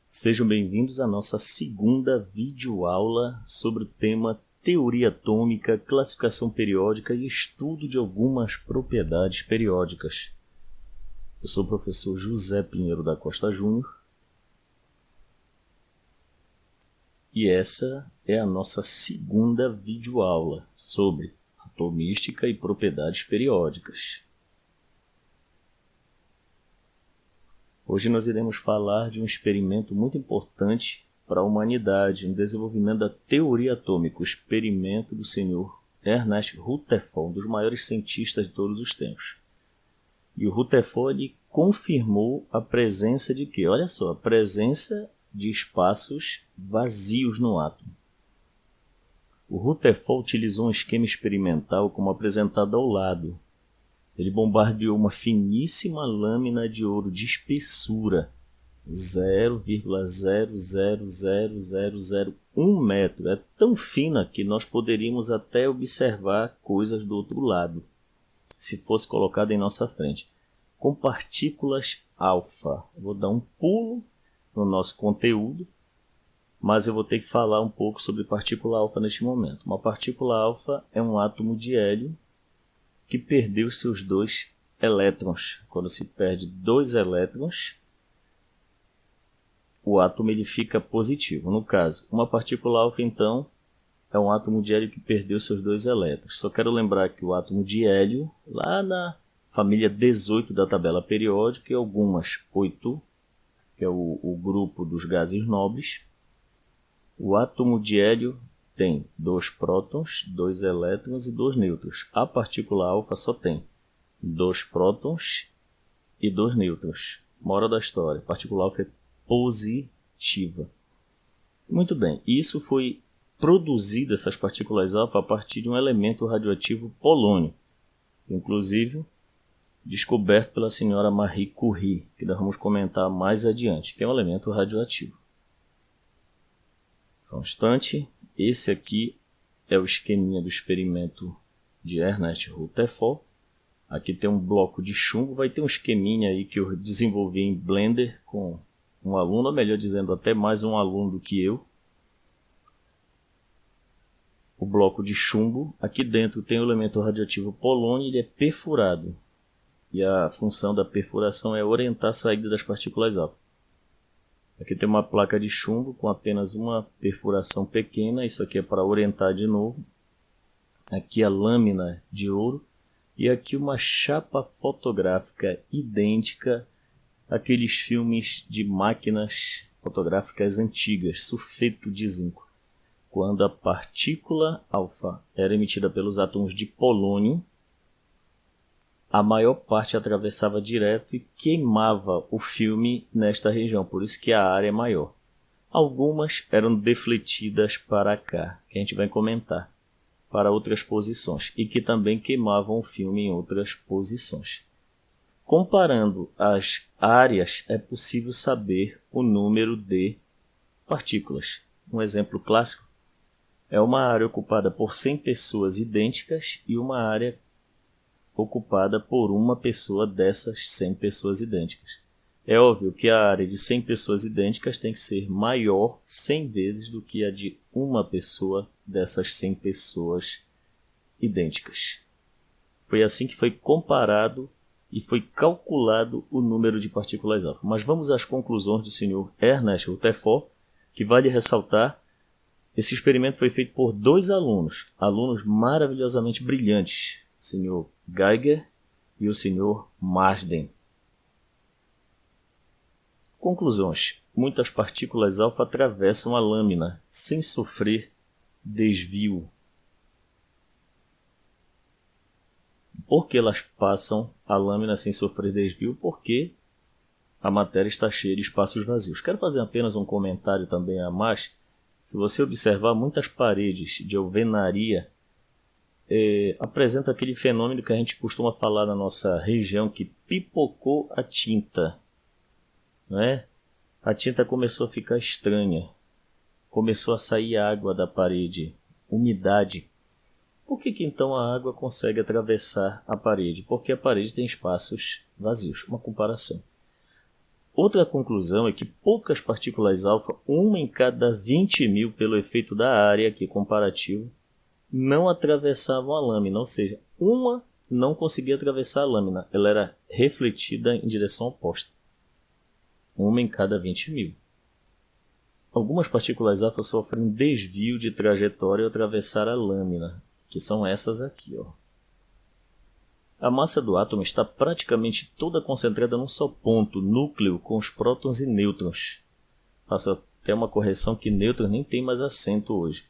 Sejam bem-vindos à nossa segunda videoaula sobre o tema Teoria Atômica, Classificação Periódica e Estudo de algumas propriedades periódicas. Eu sou o professor José Pinheiro da Costa Júnior e essa é a nossa segunda videoaula sobre atomística e propriedades periódicas. Hoje nós iremos falar de um experimento muito importante para a humanidade no desenvolvimento da teoria atômica, o experimento do senhor Ernest Rutherford, um dos maiores cientistas de todos os tempos. E o Rutherford confirmou a presença de quê? Olha só, a presença de espaços vazios no átomo. O Rutherford utilizou um esquema experimental como apresentado ao lado. Ele bombardeou uma finíssima lâmina de ouro de espessura 0,0000001 metro. É tão fina que nós poderíamos até observar coisas do outro lado, se fosse colocada em nossa frente, com partículas alfa. Eu vou dar um pulo no nosso conteúdo, mas eu vou ter que falar um pouco sobre partícula alfa neste momento. Uma partícula alfa é um átomo de hélio que perdeu seus 2 elétrons. Quando se perde 2 elétrons, o átomo ele fica positivo. No caso, uma partícula alfa, então, é um átomo de hélio que perdeu seus 2 elétrons. Só quero lembrar que o átomo de hélio, lá na família 18 da tabela periódica, e algumas 8, que é o grupo dos gases nobres, o átomo de hélio tem 2 prótons, 2 elétrons e 2 nêutrons. A partícula alfa só tem 2 prótons e 2 nêutrons. Moral da história, a partícula alfa é positiva. Muito bem, isso foi produzido, essas partículas alfa, a partir de um elemento radioativo polônio, inclusive descoberto pela senhora Marie Curie, que nós vamos comentar mais adiante, que é um elemento radioativo. Só um instante. Esse aqui é o esqueminha do experimento de Ernest Rutherford. Aqui tem um bloco de chumbo, vai ter um esqueminha aí que eu desenvolvi em Blender com um aluno, ou melhor dizendo, até mais um aluno do que eu. O bloco de chumbo, aqui dentro tem o elemento radioativo polônio, ele é perfurado. E a função da perfuração é orientar a saída das partículas alfa. Aqui tem uma placa de chumbo com apenas uma perfuração pequena, isso aqui é para orientar de novo. Aqui a lâmina de ouro e aqui uma chapa fotográfica idêntica àqueles filmes de máquinas fotográficas antigas, sulfeto de zinco. Quando a partícula alfa era emitida pelos átomos de polônio, a maior parte atravessava direto e queimava o filme nesta região, por isso que a área é maior. Algumas eram defletidas para cá, que a gente vai comentar, para outras posições, e que também queimavam o filme em outras posições. Comparando as áreas, é possível saber o número de partículas. Um exemplo clássico é uma área ocupada por 100 pessoas idênticas e uma área ocupada por uma pessoa dessas 100 pessoas idênticas. É óbvio que a área de 100 pessoas idênticas tem que ser maior 100 vezes do que a de uma pessoa dessas 100 pessoas idênticas. Foi assim que foi comparado e foi calculado o número de partículas alfa. Mas vamos às conclusões do senhor Ernest Rutherford, que vale ressaltar. Esse experimento foi feito por 2 alunos maravilhosamente brilhantes, o senhor Geiger e o senhor Marsden. Conclusões. Muitas partículas alfa atravessam a lâmina sem sofrer desvio. Por que elas passam a lâmina sem sofrer desvio? Porque a matéria está cheia de espaços vazios. Quero fazer apenas um comentário também a mais. Se você observar, muitas paredes de alvenaria apresenta aquele fenômeno que a gente costuma falar na nossa região, que pipocou a tinta. né? A tinta começou a ficar estranha, começou a sair água da parede, umidade. Por que então a água consegue atravessar a parede? Porque a parede tem espaços vazios. Uma comparação. Outra conclusão é que poucas partículas alfa, uma em cada 20.000 pelo efeito da área, aqui comparativo, não atravessavam a lâmina, ou seja, uma não conseguia atravessar a lâmina, ela era refletida em direção oposta. Uma em cada 20.000. Algumas partículas alfa sofrem desvio de trajetória ao atravessar a lâmina, que são essas aqui, ó. A massa do átomo está praticamente toda concentrada num só ponto, núcleo, com os prótons e nêutrons. Faço até uma correção que nêutrons nem tem mais acento hoje.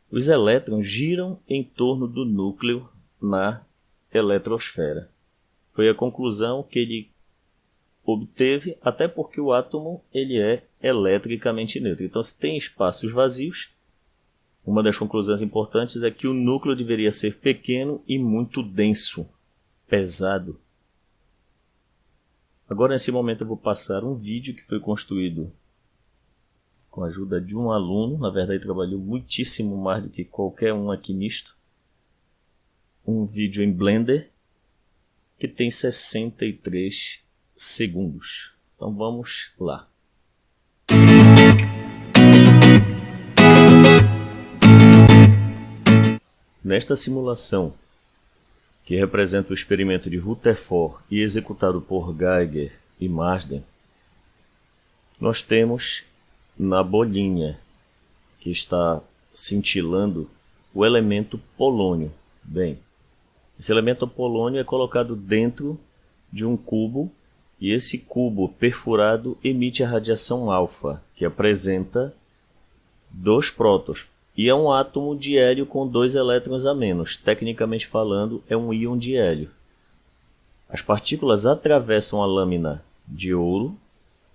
Os elétrons giram em torno do núcleo na eletrosfera. Foi a conclusão que ele obteve, até porque o átomo ele é eletricamente neutro. Então, se tem espaços vazios, uma das conclusões importantes é que o núcleo deveria ser pequeno e muito denso, pesado. Agora, nesse momento, eu vou passar um vídeo que foi construído com a ajuda de um aluno. Na verdade, trabalhou muitíssimo mais do que qualquer um aqui nisto. Um vídeo em Blender que tem 63 segundos. Então, vamos lá. Nesta simulação, que representa o experimento de Rutherford e executado por Geiger e Marsden, nós temos na bolinha que está cintilando o elemento polônio. Bem, esse elemento polônio é colocado dentro de um cubo e esse cubo perfurado emite a radiação alfa, que apresenta 2 prótons. E é um átomo de hélio com 2 elétrons a menos. Tecnicamente falando, é um íon de hélio. As partículas atravessam a lâmina de ouro,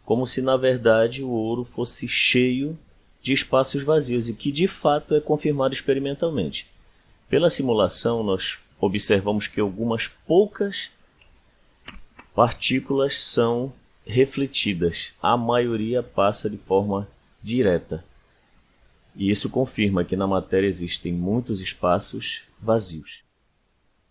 como se na verdade o ouro fosse cheio de espaços vazios, e que de fato é confirmado experimentalmente. Pela simulação, nós observamos que algumas poucas partículas são refletidas. A maioria passa de forma direta. E isso confirma que na matéria existem muitos espaços vazios.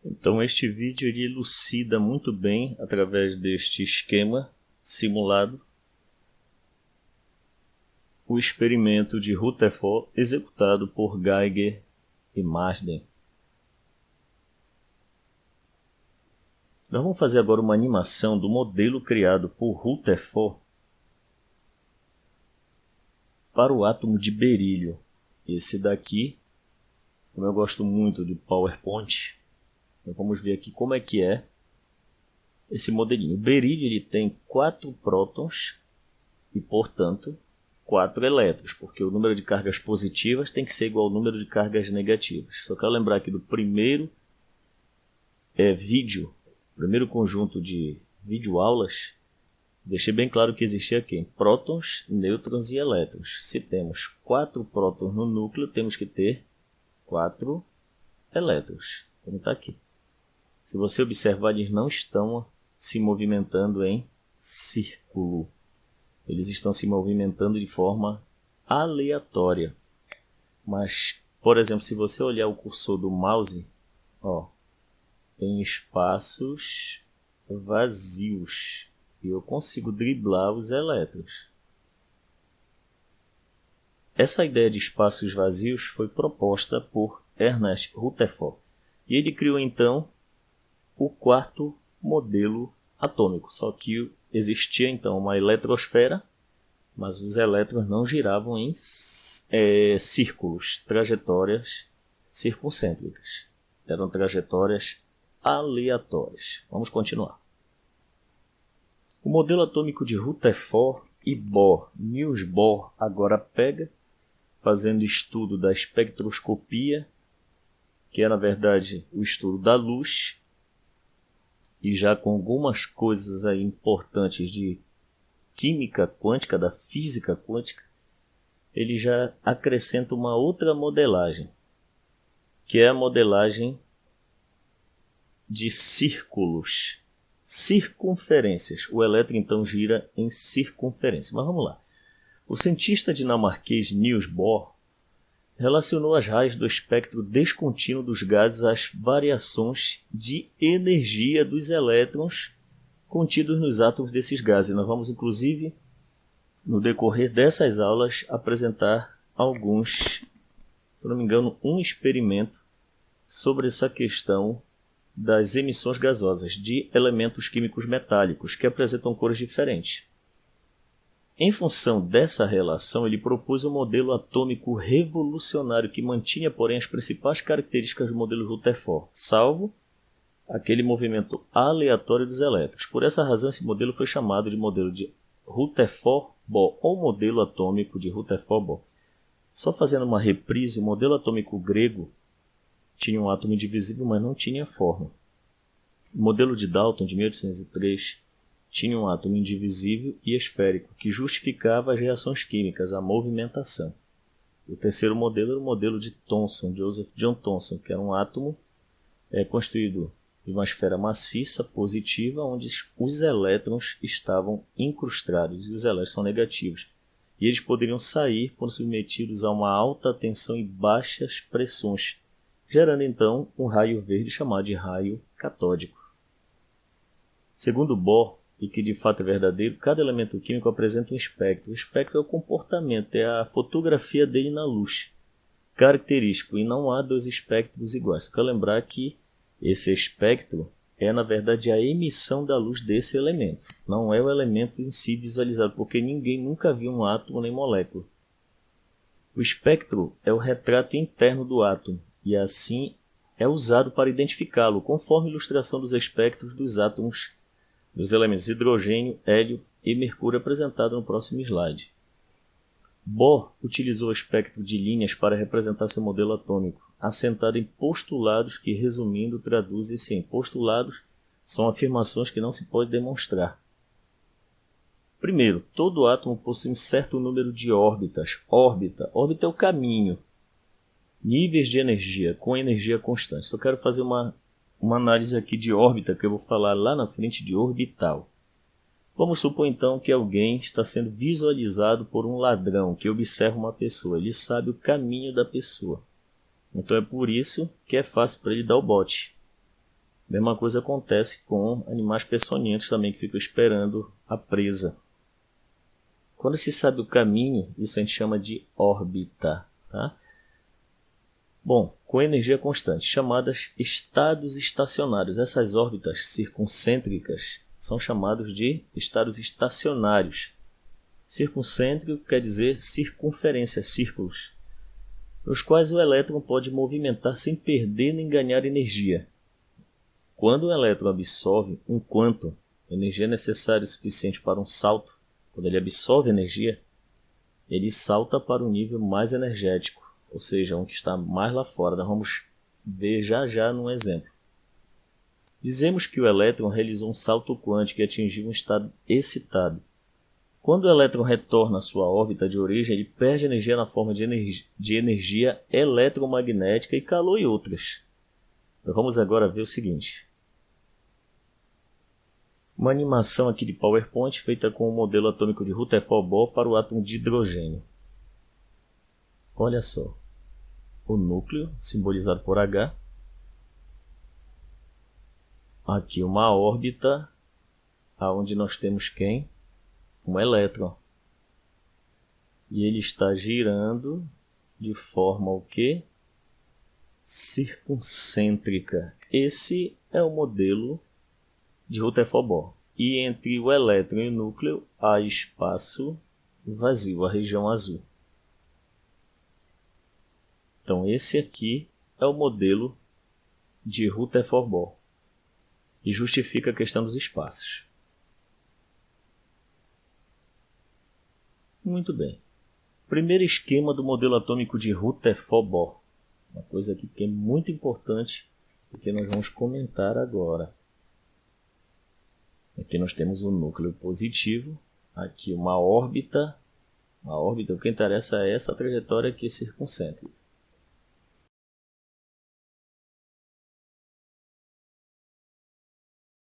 Então este vídeo ele elucida muito bem, através deste esquema simulado, o experimento de Rutherford executado por Geiger e Marsden. Nós vamos fazer agora uma animação do modelo criado por Rutherford para o átomo de berílio. Esse daqui, como eu gosto muito de PowerPoint, então vamos ver aqui como é que é esse modelinho. O berílio ele tem 4 prótons e, portanto, 4 elétrons, porque o número de cargas positivas tem que ser igual ao número de cargas negativas. Só quero lembrar aqui do primeiro vídeo, primeiro conjunto de videoaulas. Deixei bem claro que existia aqui prótons, nêutrons e elétrons. Se temos 4 prótons no núcleo, temos que ter 4 elétrons, como está aqui. Se você observar, eles não estão se movimentando em círculo. Eles estão se movimentando de forma aleatória. Mas, por exemplo, se você olhar o cursor do mouse, ó, tem espaços vazios. E eu consigo driblar os elétrons. Essa ideia de espaços vazios foi proposta por Ernest Rutherford. E ele criou então o 4º modelo atômico. Só que existia então uma eletrosfera, mas os elétrons não giravam em círculos, trajetórias circuncêntricas. Eram trajetórias aleatórias. Vamos continuar. O modelo atômico de Rutherford e Bohr, Niels Bohr, agora pega, fazendo estudo da espectroscopia, que é na verdade o estudo da luz, e já com algumas coisas aí importantes de química quântica, da física quântica, ele já acrescenta uma outra modelagem, que é a modelagem de círculos. circunferências. O elétron então gira em circunferência. Mas vamos lá. O cientista dinamarquês Niels Bohr relacionou as raias do espectro descontínuo dos gases às variações de energia dos elétrons contidos nos átomos desses gases. Nós vamos, inclusive, no decorrer dessas aulas, apresentar alguns, se não me engano, um experimento sobre essa questão das emissões gasosas de elementos químicos metálicos que apresentam cores diferentes. Em função dessa relação, ele propôs um modelo atômico revolucionário que mantinha, porém, as principais características do modelo Rutherford, salvo aquele movimento aleatório dos elétrons. Por essa razão, esse modelo foi chamado de modelo de Rutherford-Bohr, ou modelo atômico de Rutherford-Bohr. Só fazendo uma reprise, o modelo atômico grego tinha um átomo indivisível, mas não tinha forma. O modelo de Dalton, de 1803, tinha um átomo indivisível e esférico, que justificava as reações químicas, a movimentação. O terceiro modelo era o modelo de Thomson, Joseph John Thomson, que era um átomo constituído de uma esfera maciça, positiva, onde os elétrons estavam incrustados, e os elétrons são negativos. E eles poderiam sair quando submetidos a uma alta tensão e baixas pressões, gerando então um raio verde chamado de raio catódico. Segundo Bohr, e que de fato é verdadeiro, cada elemento químico apresenta um espectro. O espectro é o comportamento, é a fotografia dele na luz, característico, e não há dois espectros iguais. Você quer lembrar que esse espectro é, na verdade, a emissão da luz desse elemento, não é o elemento em si visualizado, porque ninguém nunca viu um átomo nem molécula. O espectro é o retrato interno do átomo, e assim é usado para identificá-lo, conforme a ilustração dos espectros dos átomos dos elementos hidrogênio, hélio e mercúrio apresentado no próximo slide. Bohr utilizou o espectro de linhas para representar seu modelo atômico, assentado em postulados que, resumindo, traduzem-se em postulados, são afirmações que não se pode demonstrar. Primeiro, todo átomo possui um certo número de órbitas. Órbita é o caminho. Níveis de energia com energia constante. Só quero fazer uma análise aqui de órbita, que eu vou falar lá na frente de orbital. Vamos supor então que alguém está sendo visualizado por um ladrão que observa uma pessoa. Ele sabe o caminho da pessoa. Então é por isso que é fácil para ele dar o bote. Mesma coisa acontece com animais peçonhentos também, que ficam esperando a presa. Quando se sabe o caminho, isso a gente chama de órbita. Tá? Bom, com energia constante, chamadas estados estacionários. Essas órbitas circuncêntricas são chamados de estados estacionários. Circuncêntrico quer dizer circunferência, círculos, nos quais o elétron pode movimentar sem perder nem ganhar energia. Quando o elétron absorve um quantum, energia necessária e suficiente para um salto, quando ele absorve energia, ele salta para um nível mais energético, ou seja, um que está mais lá fora. Nós vamos ver já num exemplo. Dizemos que o elétron realizou um salto quântico e atingiu um estado excitado. Quando o elétron retorna à sua órbita de origem, ele perde energia na forma de energia eletromagnética e calor e outras. Então vamos agora ver o seguinte. Uma animação aqui de PowerPoint feita com o modelo atômico de Rutherford-Bohr para o átomo de hidrogênio. Olha só. O núcleo, simbolizado por H. Aqui uma órbita, onde nós temos quem? Um elétron. E ele está girando de forma o quê? Circuncêntrica. Esse é o modelo de Rutherford-Bohr. E entre o elétron e o núcleo há espaço vazio, a região azul. Então esse aqui é o modelo de Rutherford-Bohr e justifica a questão dos espaços. Muito bem. Primeiro esquema do modelo atômico de Rutherford-Bohr. Uma coisa aqui que é muito importante e que nós vamos comentar agora. Aqui nós temos um núcleo positivo, aqui uma órbita. A órbita, o que interessa é essa trajetória aqui circuncêntrica.